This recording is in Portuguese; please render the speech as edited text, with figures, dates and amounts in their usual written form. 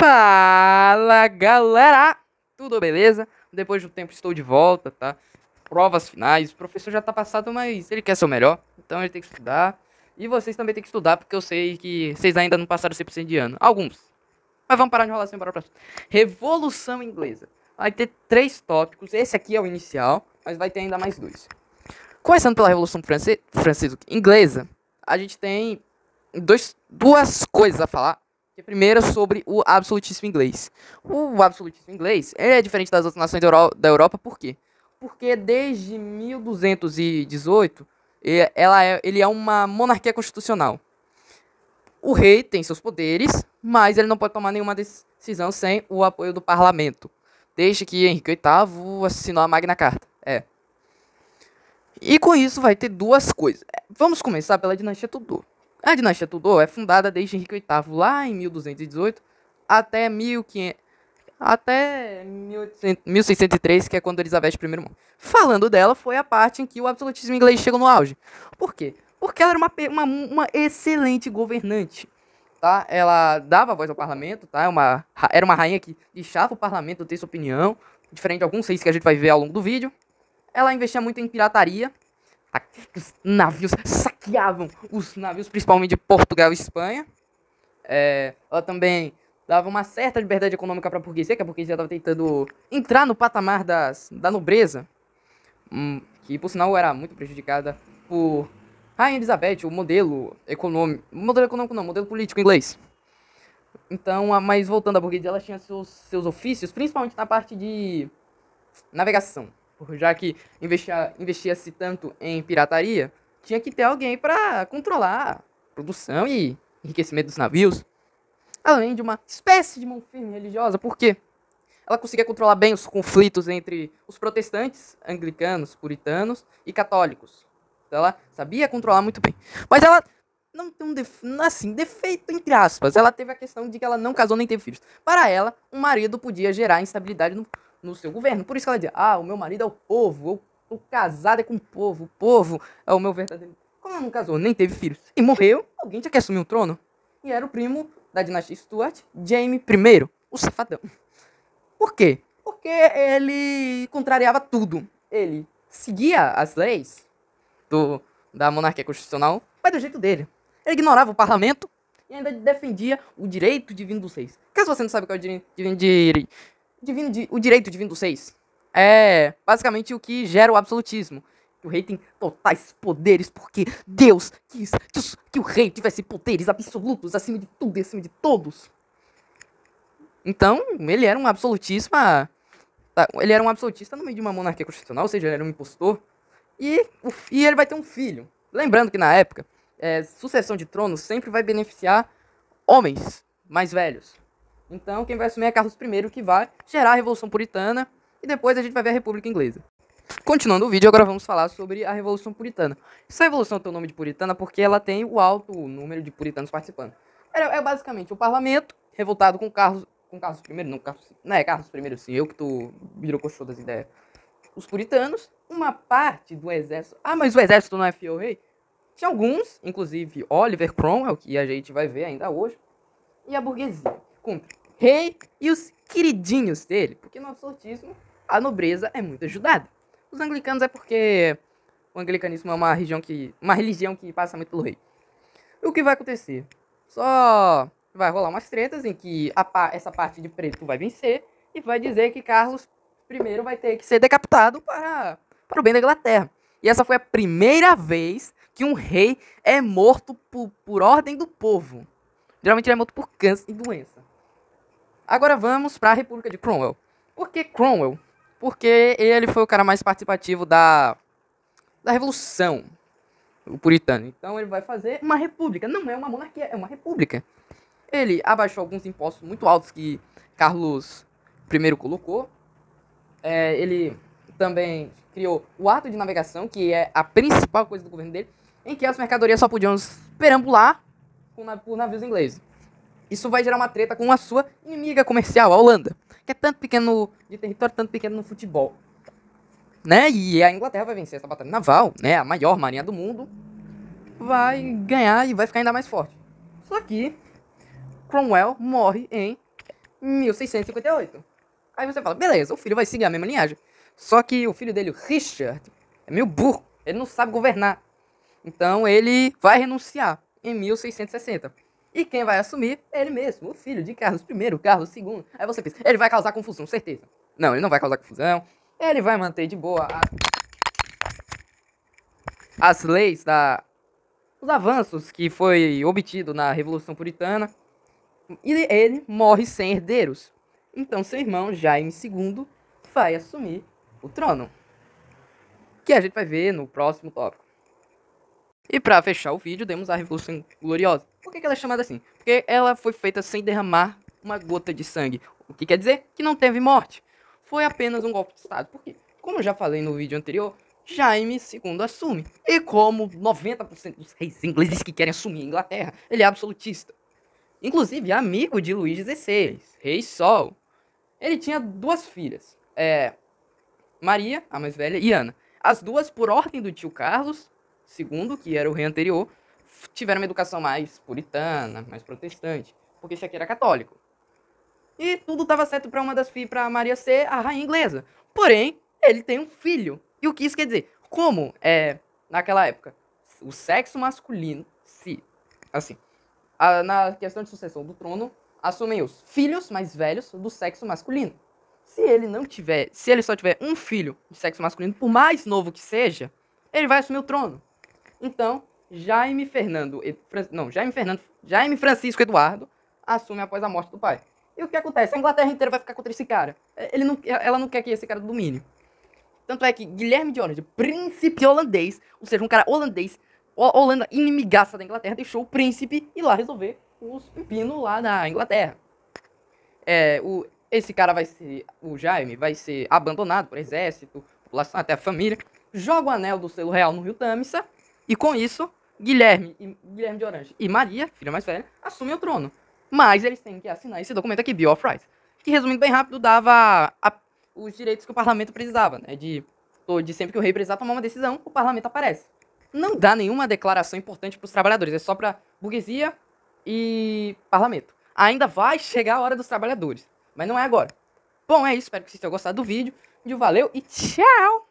Fala galera, tudo beleza? Depois de um tempo estou de volta, tá? Provas finais, o professor já tá passado, mas ele quer ser o melhor, então ele tem que estudar. E vocês também tem que estudar, porque eu sei que vocês ainda não passaram 100% de ano. Alguns. Mas vamos parar de enrolação para o próximo. Revolução Inglesa. Vai ter 3 tópicos, esse aqui é o inicial, mas vai ter ainda mais 2. Começando pela Revolução Francesa Inglesa, a gente tem duas coisas a falar. A primeira é sobre o absolutismo inglês. O absolutismo inglês é diferente das outras nações da Europa, por quê? Porque desde 1218 ele é uma monarquia constitucional. O rei tem seus poderes, mas ele não pode tomar nenhuma decisão sem o apoio do parlamento. Desde que Henrique VIII assinou a Magna Carta. E com isso vai ter duas coisas. Vamos começar pela dinastia Tudor. A dinastia Tudor é fundada desde Henrique VIII, lá em 1218, até 1603, que é quando Elizabeth I morreu. Falando dela, foi a parte em que o absolutismo inglês chegou no auge. Por quê? Porque ela era uma excelente governante. Tá? Ela dava voz ao parlamento, tá? Era uma rainha que deixava o parlamento ter sua opinião, diferente de alguns reis que a gente vai ver ao longo do vídeo. Ela investia muito em pirataria. Os navios saqueavam os navios, principalmente de Portugal e Espanha. Ela também dava uma certa liberdade econômica para a burguesia, que a burguesia estava tentando entrar no patamar da nobreza, que por sinal era muito prejudicada por Rainha Elizabeth, o modelo político inglês. Então, mas voltando à burguesia, ela tinha seus ofícios, principalmente na parte de navegação. Já que investia-se tanto em pirataria, tinha que ter alguém para controlar a produção e enriquecimento dos navios. Além de uma espécie de mão firme religiosa, porque ela conseguia controlar bem os conflitos entre os protestantes, anglicanos, puritanos e católicos. Então ela sabia controlar muito bem. Mas ela não tem defeito entre aspas. Ela teve a questão de que ela não casou nem teve filhos. Para ela, um marido podia gerar instabilidade no seu governo. Por isso que ela dizia, o meu marido é o povo, eu tô casada com o povo é o meu verdadeiro... Como ela não casou, nem teve filhos, e morreu, alguém tinha que assumir o trono. E era o primo da dinastia Stuart, Jaime I, o safadão. Por quê? Porque ele contrariava tudo. Ele seguia as leis da monarquia constitucional, mas do jeito dele. Ele ignorava o parlamento e ainda defendia o direito divino dos reis. Caso você não sabe qual é o direito divino dos reis, é basicamente o que gera o absolutismo. O rei tem totais poderes porque Deus quis que o rei tivesse poderes absolutos acima de tudo e acima de todos. Então, ele era um absolutista no meio de uma monarquia constitucional, ou seja, ele era um impostor. E ele vai ter um filho. Lembrando que na época, sucessão de trono sempre vai beneficiar homens mais velhos. Então, quem vai assumir é Carlos I, que vai gerar a Revolução Puritana. E depois a gente vai ver a República Inglesa. Continuando o vídeo, agora vamos falar sobre a Revolução Puritana. Essa revolução tem o nome de puritana porque ela tem o alto número de puritanos participando. É basicamente o parlamento revoltado com Carlos I, não é Carlos I sim, eu que tô birocostou das ideias. Os puritanos, uma parte do exército. Mas o exército não é fiel ao rei? Tinha alguns, inclusive Oliver Cromwell, que a gente vai ver ainda hoje, e a burguesia, contra o rei e os queridinhos dele, porque no absolutismo a nobreza é muito ajudada. Os anglicanos é porque o anglicanismo é uma religião que passa muito pelo rei. O que vai acontecer? Só vai rolar umas tretas em que essa parte de preto vai vencer e vai dizer que Carlos I vai ter que ser decapitado para o bem da Inglaterra. E essa foi a primeira vez que um rei é morto por ordem do povo. Geralmente ele é morto por câncer e doença. Agora vamos para a República de Cromwell. Por que Cromwell? Porque ele foi o cara mais participativo da Revolução, o puritano. Então ele vai fazer uma república. Não é uma monarquia, é uma república. Ele abaixou alguns impostos muito altos que Carlos I colocou. Ele também criou o ato de navegação, que é a principal coisa do governo dele, em que as mercadorias só podiam perambular por navios ingleses. Isso vai gerar uma treta com a sua inimiga comercial, a Holanda, que é tanto pequeno de território, tanto pequeno no futebol. Né? E a Inglaterra vai vencer essa batalha naval, né? A maior marinha do mundo vai ganhar e vai ficar ainda mais forte. Só que Cromwell morre em 1658. Aí você fala, beleza, o filho vai seguir a mesma linhagem. Só que o filho dele, o Richard, é meio burro, ele não sabe governar. Então ele vai renunciar em 1660. E quem vai assumir? Ele mesmo, o filho de Carlos I, Carlos II. Aí você pensa, ele vai causar confusão, certeza. Não, ele não vai causar confusão. Ele vai manter de boa as leis, os avanços que foi obtido na Revolução Puritana. E ele morre sem herdeiros. Então seu irmão, Jaime II, vai assumir o trono. Que a gente vai ver no próximo tópico. E pra fechar o vídeo, demos a Revolução Gloriosa. Por que ela é chamada assim? Porque ela foi feita sem derramar uma gota de sangue. O que quer dizer que não teve morte. Foi apenas um golpe de Estado. Por quê? Como eu já falei no vídeo anterior, Jaime II assume. E como 90% dos reis ingleses que querem assumir a Inglaterra, ele é absolutista. Inclusive, amigo de Luís XVI, Rei Sol. Ele tinha duas filhas. Maria, a mais velha, e Ana. As duas, por ordem do tio Carlos II, que era o rei anterior, tiveram uma educação mais puritana, mais protestante, porque esse aqui era católico. E tudo estava certo para uma das filhas, para Maria ser a rainha inglesa. Porém, ele tem um filho. E o que isso quer dizer? Como naquela época, o sexo masculino, na questão de sucessão do trono, assumem os filhos mais velhos do sexo masculino. Se ele só tiver um filho de sexo masculino, por mais novo que seja, ele vai assumir o trono. Então, Jaime Francisco Eduardo assume após a morte do pai. E o que acontece? A Inglaterra inteira vai ficar contra esse cara. Ela não quer que esse cara domine. Tanto é que Guilherme de Orange, príncipe holandês, ou seja, um cara holandês, Holanda inimigaça da Inglaterra, deixou o príncipe ir lá resolver os pepinos lá da Inglaterra. Esse cara o Jaime, vai ser abandonado por exército, população, até a família, joga o anel do selo real no rio Tâmisa, e com isso, Guilherme de Orange e Maria, filha mais velha, assumem o trono. Mas eles têm que assinar esse documento aqui, Bill of Rights, que, resumindo bem rápido, dava os direitos que o parlamento precisava, né? De sempre que o rei precisar tomar uma decisão, o parlamento aparece. Não dá nenhuma declaração importante para os trabalhadores, é só para burguesia e parlamento. Ainda vai chegar a hora dos trabalhadores, mas não é agora. Bom, é isso, espero que vocês tenham gostado do vídeo. Valeu e tchau!